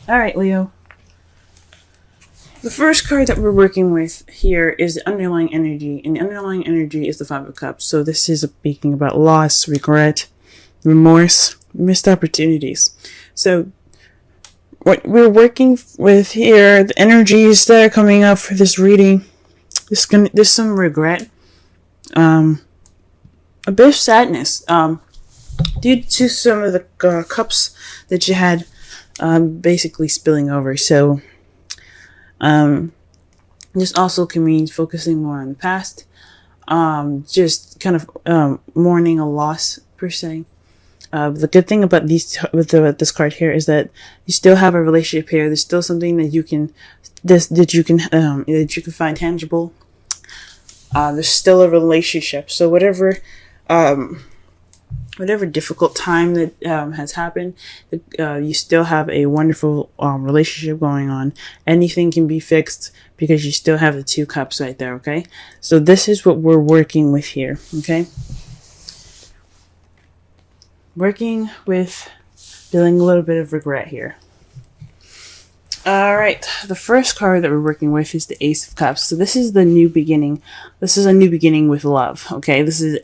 All right, Leo. The first card that we're working with here is the underlying energy, and the underlying energy is the Five of Cups. So this is speaking about loss, regret, remorse, missed opportunities. So what we're working with here, the energies that are coming up for this reading, there's some regret, a bit of sadness, due to some of the cups that you had basically spilling over. So this also can mean focusing more on the past, just kind of mourning a loss per se. The good thing about this card here is that you still have a relationship here. There's still something that you can find tangible. There's still a relationship. So whatever difficult time that has happened, you still have a wonderful relationship going on. Anything can be fixed because you still have the Two Cups right there, okay? So this is what we're working with here, okay? Working with feeling a little bit of regret here. Alright, the first card that we're working with is the Ace of Cups. So this is the new beginning. This is a new beginning with love, okay? This is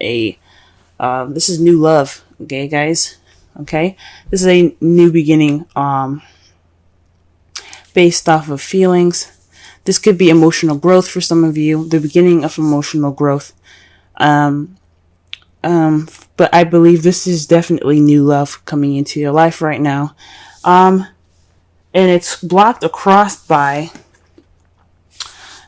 new love, okay, guys? Okay? This is a new beginning based off of feelings. This could be emotional growth for some of you, the beginning of emotional growth. But I believe this is definitely new love coming into your life right now. And it's blocked across by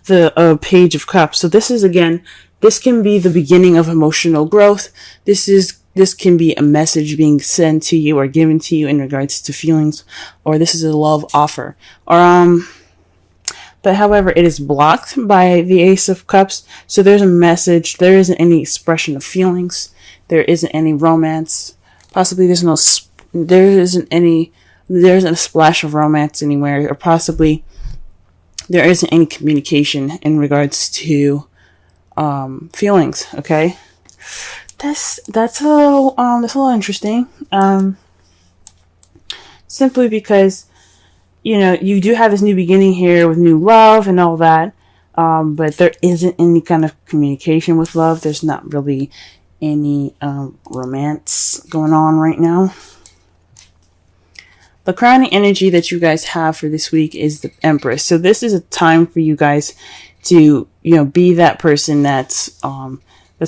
the Page of Cups. So this is, again, this can be the beginning of emotional growth. This can be a message being sent to you or given to you in regards to feelings, or this is a love offer. But however, it is blocked by the Ace of Cups. So there's a message. There isn't any expression of feelings. There isn't any romance. Possibly there isn't a splash of romance anywhere, or possibly there isn't any communication in regards to feelings. Okay, that's a little interesting. Simply because, you know, you do have this new beginning here with new love and all that, but there isn't any kind of communication with love. There's not really any romance going on right now. The crowning energy that you guys have for this week is the Empress. So this is a time for you guys to, you know, be that person that's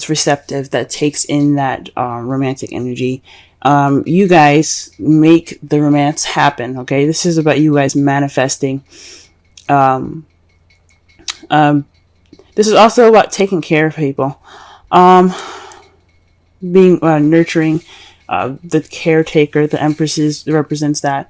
receptive, that takes in that romantic energy. You guys make the romance happen, okay? This is about you guys manifesting. This is also about taking care of people. Being nurturing, the caretaker, the Empress represents that.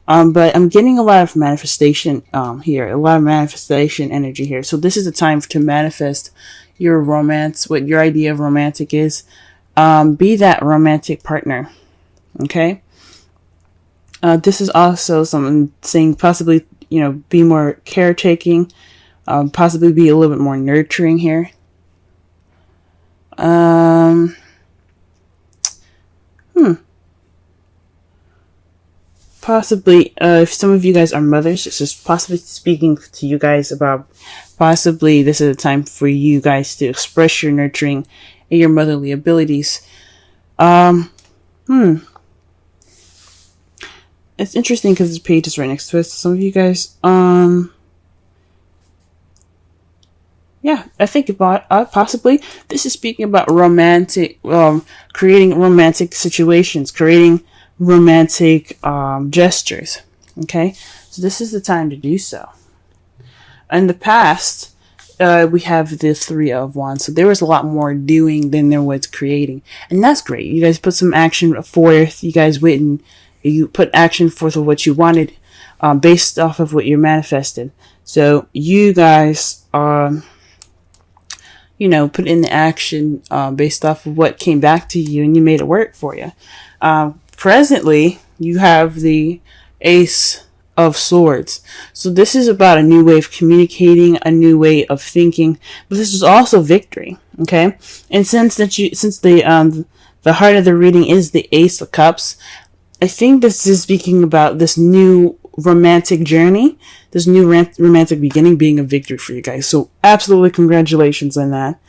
But I'm getting a lot of manifestation here, a lot of manifestation energy here. So this is a time to manifest your romance, what your idea of romantic is. Be that romantic partner, okay? This is also someone saying possibly, you know, be more caretaking, possibly be a little bit more nurturing here. Possibly, if some of you guys are mothers, it's just possibly speaking to you guys about possibly this is a time for you guys to express your nurturing and your motherly abilities. It's interesting because this page is right next to it. So some of you guys, yeah, I think about possibly this is speaking about romantic, creating romantic situations, creating romantic gestures. Okay, so this is the time to do so. In the past, we have the Three of Wands, so there was a lot more doing than there was creating, and that's great. You guys put some action forth. You guys went and you put action forth of what you wanted, based off of what you manifested. So you guys you know, put in the action based off of what came back to you, and you made it work for you. Presently, you have the Ace of Swords. So this is about a new way of communicating, a new way of thinking, but this is also victory. Okay, and since the heart of the reading is the Ace of Cups, I think this is speaking about this new romantic journey, this new romantic beginning being a victory for you guys. So absolutely congratulations on that.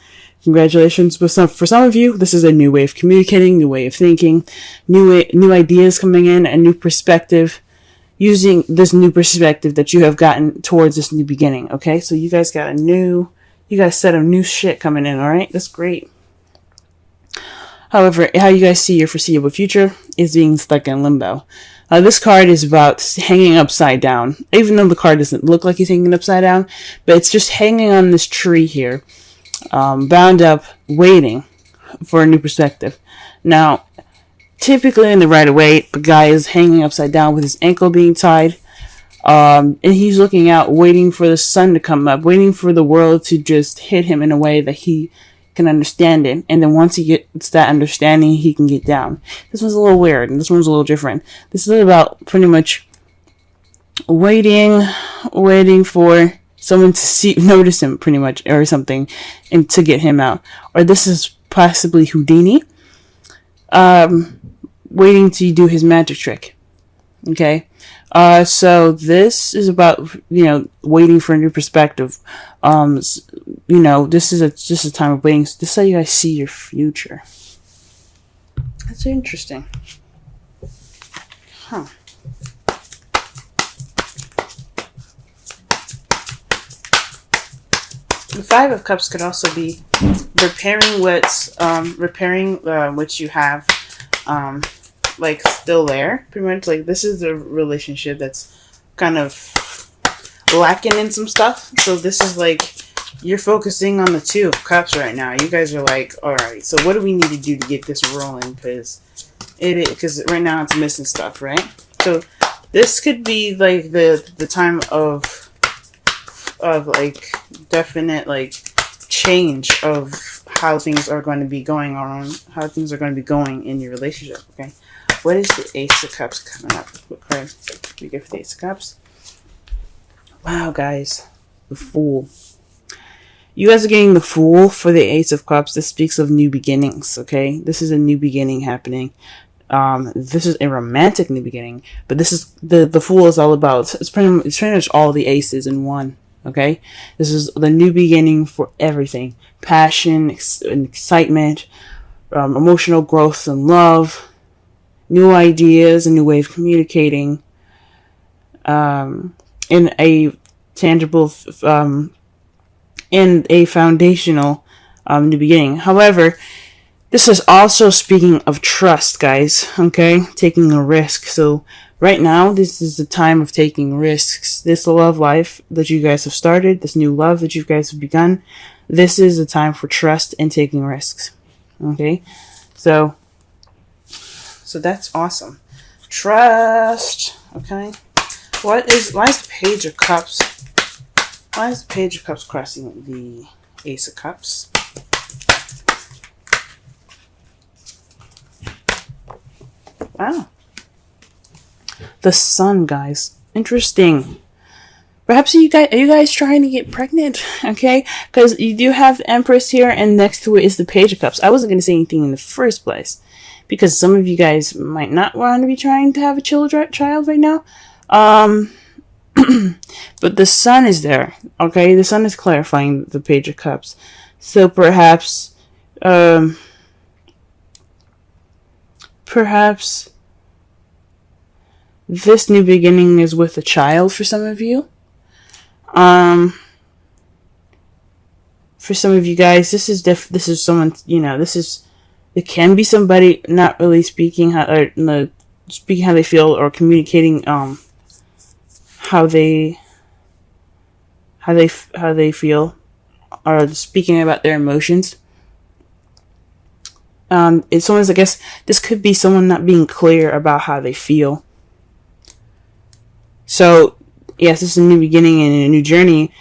Congratulations. But for some of you, this is a new way of communicating, new way of thinking, new ideas coming in, a new perspective, using this new perspective that you have gotten towards this new beginning. Okay, so you guys got you got a set of new shit coming in. All right, that's great. However, how you guys see your foreseeable future is being stuck in limbo. This card is about hanging upside down, even though the card doesn't look like he's hanging upside down, but it's just hanging on this tree here, bound up, waiting for a new perspective. Now, typically in the Rider-Waite, the guy is hanging upside down with his ankle being tied, and he's looking out, waiting for the sun to come up, waiting for the world to just hit him in a way that he can understand it, and then once he gets that understanding, he can get down. This one's a little weird, and this one's a little different. This is about pretty much waiting for someone to notice him, pretty much, or something, and to get him out. Or this is possibly Houdini, waiting to do his magic trick. Okay, so this is about, waiting for a new perspective. This is just a time of waiting. This is how you guys see your future. That's interesting. Huh. The Five of Cups could also be repairing what you have, still there. Pretty much, this is a relationship that's kind of lacking in some stuff. So this is you're focusing on the Two of Cups right now. You guys are all right, so what do we need to do to get this rolling? Because right now it's missing stuff, right? So this could be the time of definite change of how things are going to be going on, how things are going to be going in your relationship. Okay, what is the Ace of Cups coming up? What card do you get for the Ace of Cups? Wow, guys, the Fool. You guys are getting the Fool for the Ace of Cups. This speaks of new beginnings. Okay, this is a new beginning happening. This is a romantic new beginning, but this is the Fool is all about. It's pretty much all the aces in one. Okay, this is the new beginning for everything: passion, excitement, emotional growth and love, new ideas, a new way of communicating, in a tangible, in a foundational new beginning. However, this is also speaking of trust, guys. Okay, taking a risk. So right now, this is the time of taking risks. This love life that you guys have started, this new love that you guys have begun, this is the time for trust and taking risks. Okay, so that's awesome. Trust. Okay, why is the Page of Cups? Why is the Page of Cups crossing the Ace of Cups? Wow. The Sun, guys. Interesting. Perhaps are you guys trying to get pregnant? Okay, because you do have the Empress here, and next to it is the Page of Cups. I wasn't going to say anything in the first place, because some of you guys might not want to be trying to have a child right now. But the Sun is there. Okay, the Sun is clarifying the Page of Cups. So perhaps this new beginning is with a child for some of you. For some of you guys, this is someone, it can be somebody not really speaking how they feel, or communicating how they feel, or speaking about their emotions. It's someone's, I guess this could be someone not being clear about how they feel. So yes, this is a new beginning and a new journey,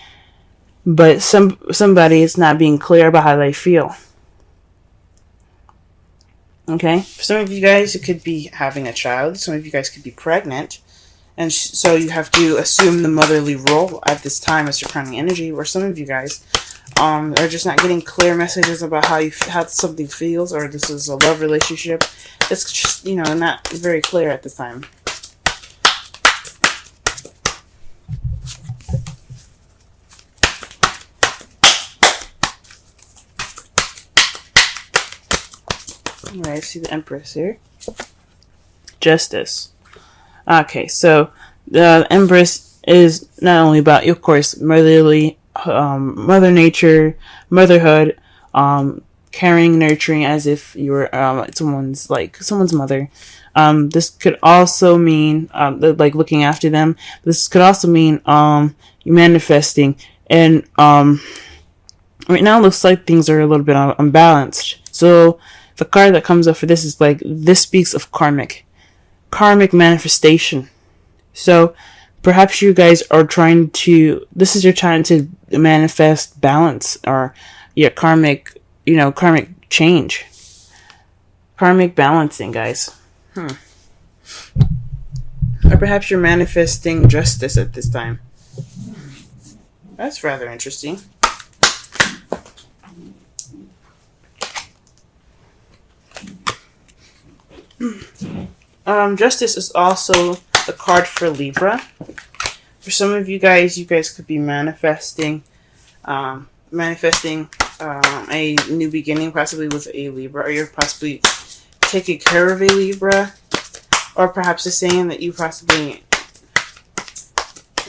but somebody is not being clear about how they feel. Okay, for some of you guys, it could be having a child. Some of you guys could be pregnant, and so you have to assume the motherly role at this time as your crowning energy. Or some of you guys are just not getting clear messages about how something feels, or this is a love relationship. It's just not very clear at this time. Alright, I see the Empress here. Justice. Okay, so the Empress is not only about, of course, motherly, mother nature, motherhood, caring, nurturing, as if you were someone's mother. This could also mean like looking after them. This could also mean you manifesting, and right now it looks like things are a little bit unbalanced. So the card that comes up for this is like, this speaks of karmic manifestation. So perhaps you guys are trying to, this is your time to manifest balance, or karmic change, karmic balancing, guys. Or perhaps you're manifesting justice at this time. That's rather interesting. Justice is also a card for Libra. For some of you guys could be manifesting a new beginning, possibly with a Libra, or you're possibly taking care of a Libra, or perhaps it's saying that you possibly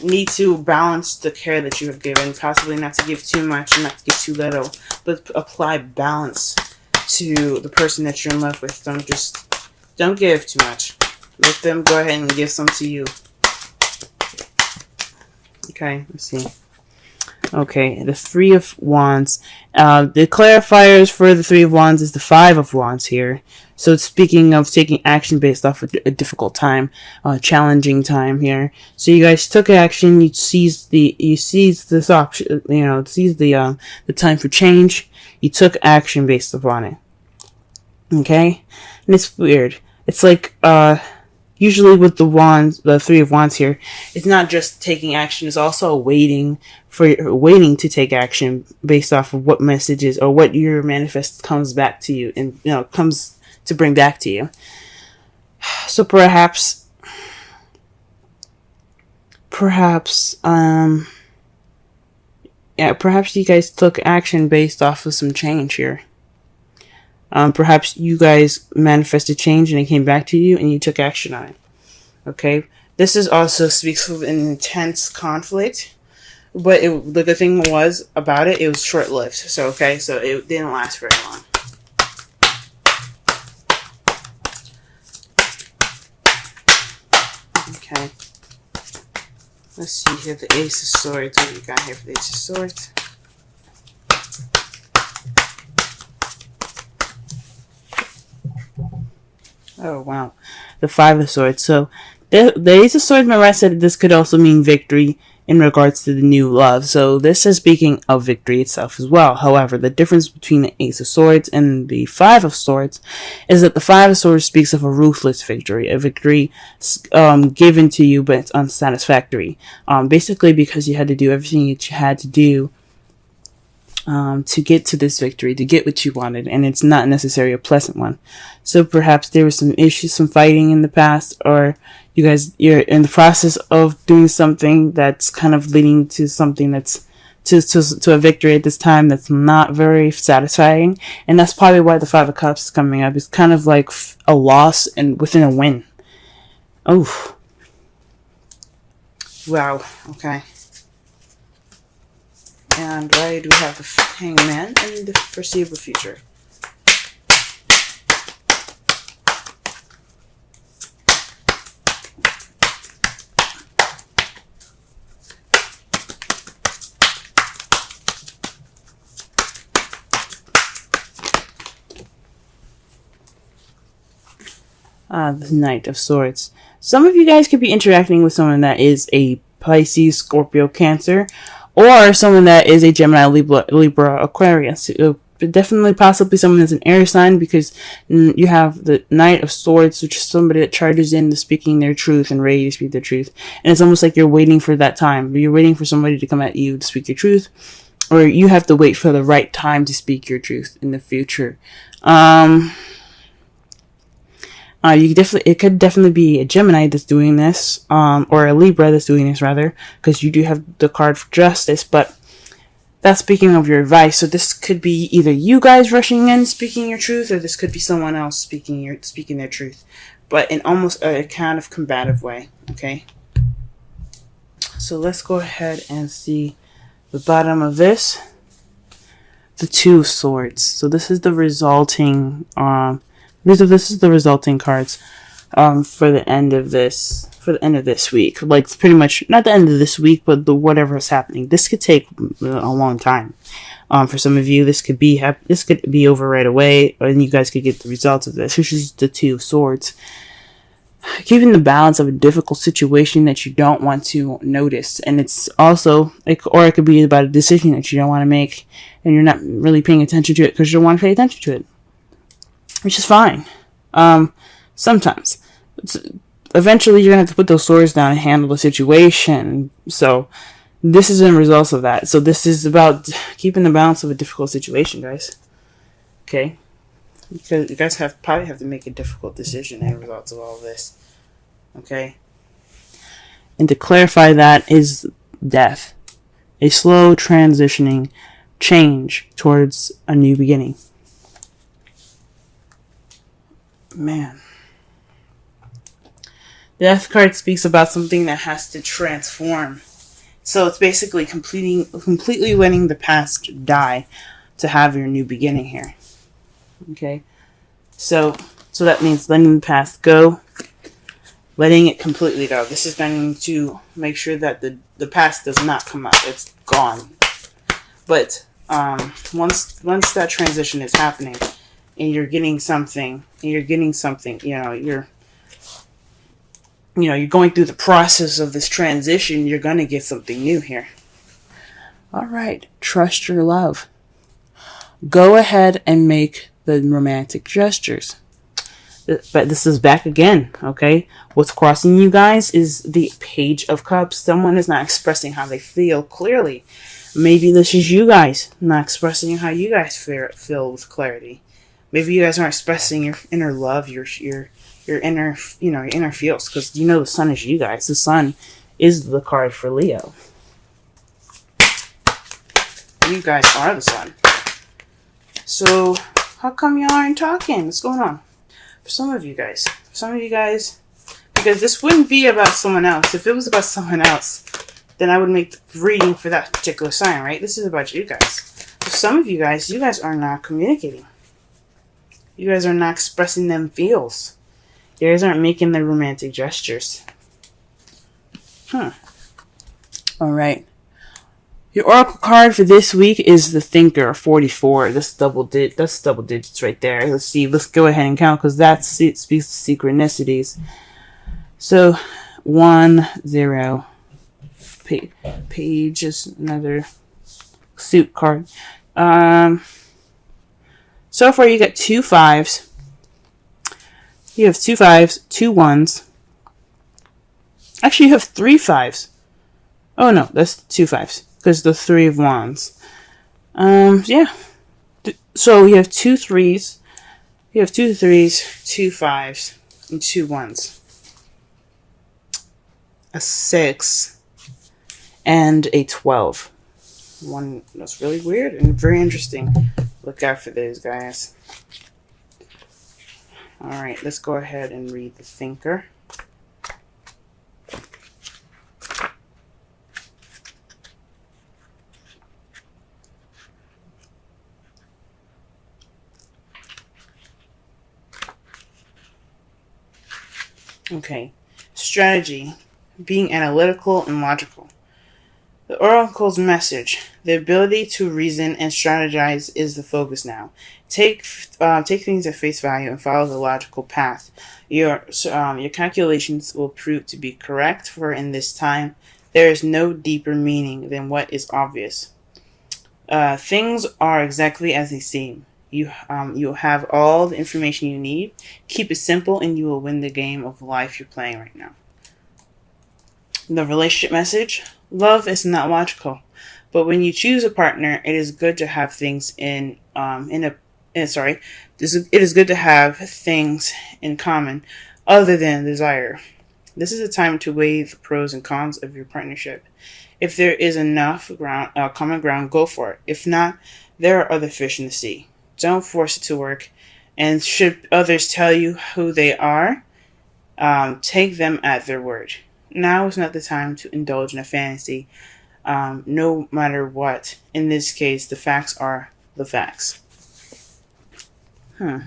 need to balance the care that you have given, possibly not to give too much and not to give too little, but apply balance to the person that you're in love with. Don't give too much. Let them go ahead and give some to you. Okay, let's see. Okay, the Three of Wands. The clarifiers for the Three of Wands is the Five of Wands here. So it's speaking of taking action based off a difficult time, challenging time here. So you guys took action. You seized this option. Seized the time for change. You took action based upon it. Okay, and it's weird. It's like usually with the Three of Wands here, it's not just taking action, it's also waiting to take action based off of what messages or what your manifest comes back to you, and comes to bring back to you. So perhaps you guys took action based off of some change here. Perhaps you guys manifested change and it came back to you and you took action on it. Okay. This is also speaks of an intense conflict, but the good thing was about it, it was short-lived. So, okay. So it didn't last very long. Okay. Let's see here. The Ace of Swords. What do you got here for the Ace of Swords? Oh, wow. The Five of Swords. So, the Ace of Swords, my right said this could also mean victory in regards to the new love. So, this is speaking of victory itself as well. However, the difference between the Ace of Swords and the Five of Swords is that the Five of Swords speaks of a ruthless victory. A victory given to you, but it's unsatisfactory. Basically because you had to do everything that you had to do to get to this victory, to get what you wanted, and it's not necessarily a pleasant one. So perhaps there was some issues, some fighting in the past, or you're in the process of doing something that's kind of leading to something that's to a victory at this time that's not very satisfying, and that's probably why the Five of Cups is coming up. It's kind of like a loss and within a win. Oh, wow. Okay. And why do we have the Hangman in the foreseeable future? The Knight of Swords. Some of you guys could be interacting with someone that is a Pisces, Scorpio, Cancer, or someone that is a Gemini, Libra, Aquarius. Definitely possibly someone that's an air sign, because you have the Knight of Swords, which is somebody that charges into speaking their truth and ready to speak their truth. And it's almost like you're waiting for that time. You're waiting for somebody to come at you to speak your truth, or you have to wait for the right time to speak your truth in the future. It could definitely be a Gemini that's doing this, or a Libra that's doing this rather, because you do have the card for Justice, but that's speaking of your advice. So this could be either you guys rushing in speaking your truth, or this could be someone else speaking their truth, but in almost a kind of combative way. Okay. So let's go ahead and see the bottom of this. The Two of Swords. So this is the resulting this is the resulting cards for the end of this week. Like pretty much not the end of this week, but whatever is happening. This could take a long time. For some of you, this could be over right away, and you guys could get the results of this, which is the Two of Swords. Keeping the balance of a difficult situation that you don't want to notice. And it's also, or it could be about a decision that you don't want to make, and you're not really paying attention to it because you don't want to pay attention to it, which is fine. Sometimes. Eventually, you're going to have to put those swords down and handle the situation. So, this is in results of that. So, this is about keeping the balance of a difficult situation, guys. Okay? Because you guys probably have to make a difficult decision in results of all this. Okay? And to clarify that is death. A slow transitioning change towards a new beginning. Man. The Death card speaks about something that has to transform. So it's basically completely letting the past die to have your new beginning here. Okay, so that means letting the past go, letting it completely go. This is going to make sure that the past does not come up. It's gone. But once that transition is happening, and you're getting something, you're going through the process of this transition, you're going to get something new here. All right, trust your love. Go ahead and make the romantic gestures. But this is back again, okay? What's crossing you guys is the Page of Cups. Someone is not expressing how they feel clearly. Maybe this is you guys not expressing how you guys feel with clarity. Maybe you guys aren't expressing your inner love, your inner, your inner feels, because the Sun is you guys. The Sun is the card for Leo. You guys are the Sun. So, how come y'all aren't talking? What's going on? For some of you guys, because this wouldn't be about someone else. If it was about someone else, then I would make the reading for that particular sign, right? This is about you guys. For some of you guys are not communicating. You guys are not expressing them feels. You guys aren't making the romantic gestures. All right. Your oracle card for this week is the Thinker, 44. That's double digits right there. Let's see. Let's go ahead and count because that speaks to synchronicities. So, 1, 0. Page is another suit card. So far you got 2 5s. You have 2 5s, 2 1s. Actually, you have 3 5s. Oh no, that's 2 5s. Because the 3 of Wands. Yeah. So you have 2 3s. You have 2 3s, 2 5s, and 2 1s. A 6 and a 12. One that's really weird and very interesting. Look out for those guys. Alright, let's go ahead and read the Thinker. Okay, strategy, being analytical and logical. The oracle's message, the ability to reason and strategize is the focus now. Take things at face value and follow the logical path. Your calculations will prove to be correct, for in this time there is no deeper meaning than what is obvious. Things are exactly as they seem. You'll have all the information you need. Keep it simple and you will win the game of life you're playing right now. The relationship message. Love is not logical, but when you choose a partner, it is good to have things it is good to have things in common other than desire. This is a time to weigh the pros and cons of your partnership. If there is enough common ground, go for it. If not, there are other fish in the sea. Don't force it to work. And should others tell you who they are, take them at their word. Now is not the time to indulge in a fantasy, no matter what. In this case, the facts are the facts. And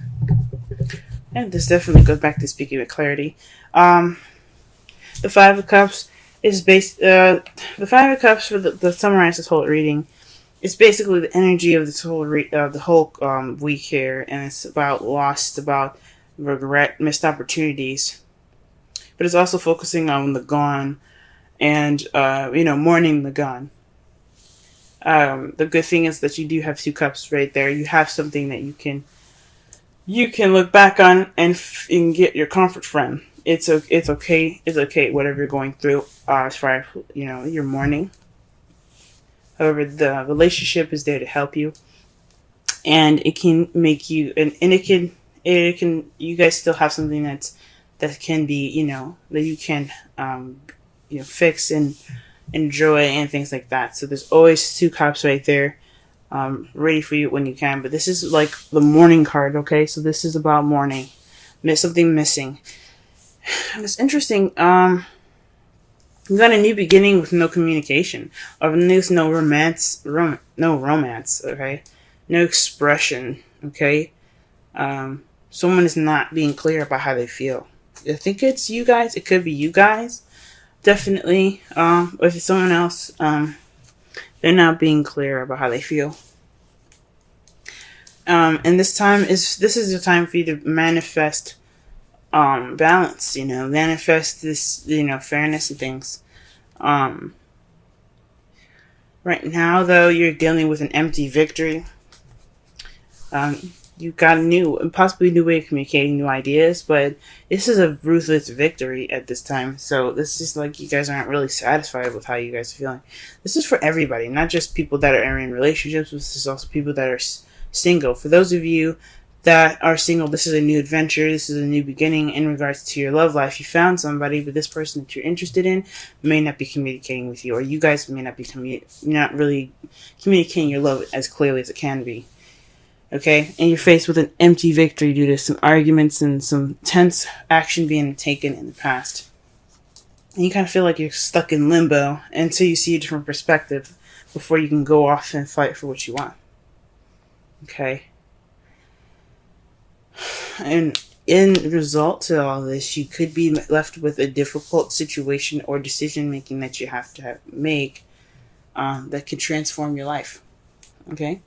this definitely goes back to speaking with clarity. The Five of Cups is the Five of Cups, for the summarize this whole reading, it's basically the energy of this whole the whole week here, and it's about loss, about regret, missed opportunities, but it's also focusing on the gone, and mourning the gone. The good thing is that you do have two cups right there. You have something that you can look back on and get your comfort from. It's okay. It's okay. Whatever you're going through, as far as your mourning. However, the relationship is there to help you, and it can make you, and it can. You guys still have something that can be, that you can, fix and enjoy and things like that. So there's always two cups right there, ready for you when you can. But this is like the mourning card, okay? So this is about mourning, something missing. And it's interesting. You got a new beginning with no communication, or there's no romance, okay? No expression, okay? Someone is not being clear about how they feel. I think it's you guys. It could be you guys. Definitely. If it's someone else, they're not being clear about how they feel. And this is the time for you to manifest balance, manifest this, fairness and things. Right now, though, you're dealing with an empty victory. You've got possibly new way of communicating new ideas, but this is a ruthless victory at this time. So this is like you guys aren't really satisfied with how you guys are feeling. This is for everybody, not just people that are in relationships. This is also people that are single. For those of you that are single, this is a new adventure. This is a new beginning in regards to your love life. You found somebody, but this person that you're interested in may not be communicating with you, or you guys may not be not really communicating your love as clearly as it can be. Okay, and you're faced with an empty victory due to some arguments and some tense action being taken in the past. And you kind of feel like you're stuck in limbo until you see a different perspective before you can go off and fight for what you want. Okay. And in result to all this, you could be left with a difficult situation or decision making that you have to make that could transform your life. Okay.